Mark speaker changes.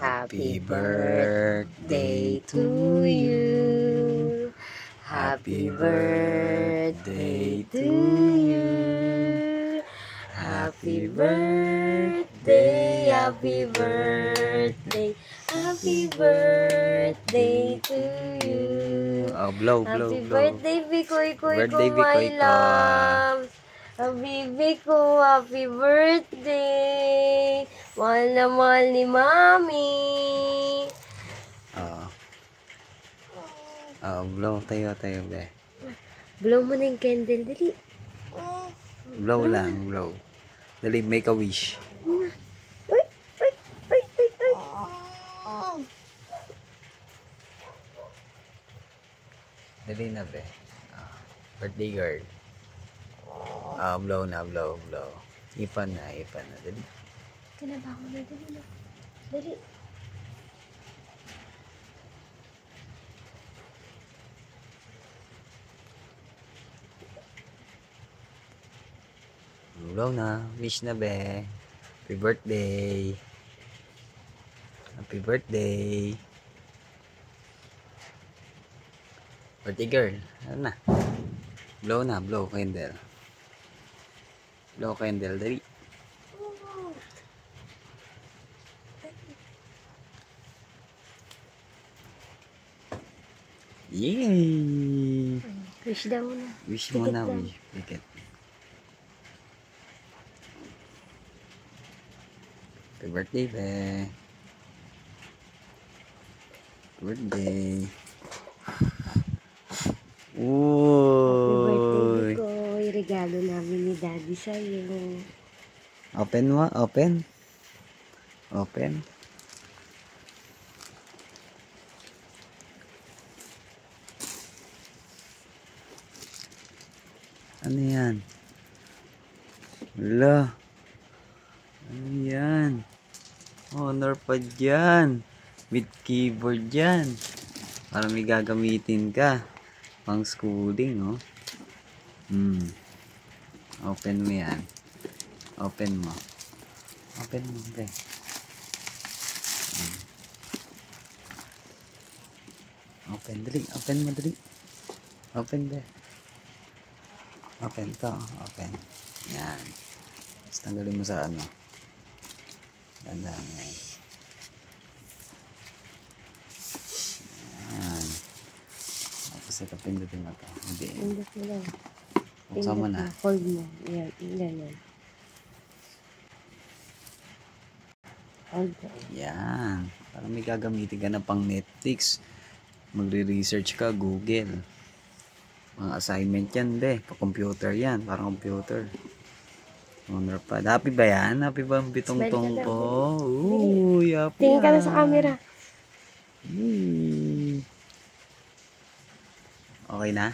Speaker 1: Happy birthday to you. Happy birthday to you. Happy birthday, happy birthday, happy birthday to you.
Speaker 2: Oh, blow.
Speaker 1: Happy birthday, Bikoy
Speaker 2: Birthday,
Speaker 1: ko, my
Speaker 2: Bikoy ko.
Speaker 1: love. Habibi ko, happy birthday. Mahal na mahal ni Mami.
Speaker 2: Blow. Tayo, be.
Speaker 1: Blow mo na yung candle, dali.
Speaker 2: Blow lang, blow. Dali, make a wish.
Speaker 1: Uy, uy, uy, uy, uy.
Speaker 2: Dali na, be. Birthday girl. Blow na, blow. Ipan na. Dali.
Speaker 1: Kinabahan na, dali na. Dali.
Speaker 2: Blow na. Wish na, be. Happy birthday. Happy birthday. Birthday girl. Ano na? Blow na, blow candle. Blow candle, dali. Yay!
Speaker 1: Wish daw na.
Speaker 2: Wish mo na, wish. Bigat. Happy birthday, be. Happy birthday.
Speaker 1: Happy birthday,
Speaker 2: Uy!
Speaker 1: Bikoy. Regalo namin ni Daddy sa'yo.
Speaker 2: Open mo, open. Open. Ano yan? Wala. Ano yan? Honor pa dyan. With keyboard dyan. Para may gagamitin ka. Pang schooling, oh. Open mo yan. Open mo. Open mo, pre. Open, dali. Open mo, dali. Open, be. Open to. Open. Yan. Tapos tanggalin mo sa ano. Ganda. Yan. Yan. Tapos ito pindutin mo to. Hindi.
Speaker 1: Pindot mo lang.
Speaker 2: Buksan mo na.
Speaker 1: Hold mo. Yan. Yan. Hold mo.
Speaker 2: Yan. Para may gagamitin ka na pang Netflix. Magre-research ka, Google. Mga assignment yan, be. Pa-computer yan. Parang computer. Honor pa. Happy ba yan? Happy ba ang bitong-tong ko? Uy, happy
Speaker 1: Tingin ka na
Speaker 2: yan.
Speaker 1: sa camera.
Speaker 2: Okay na?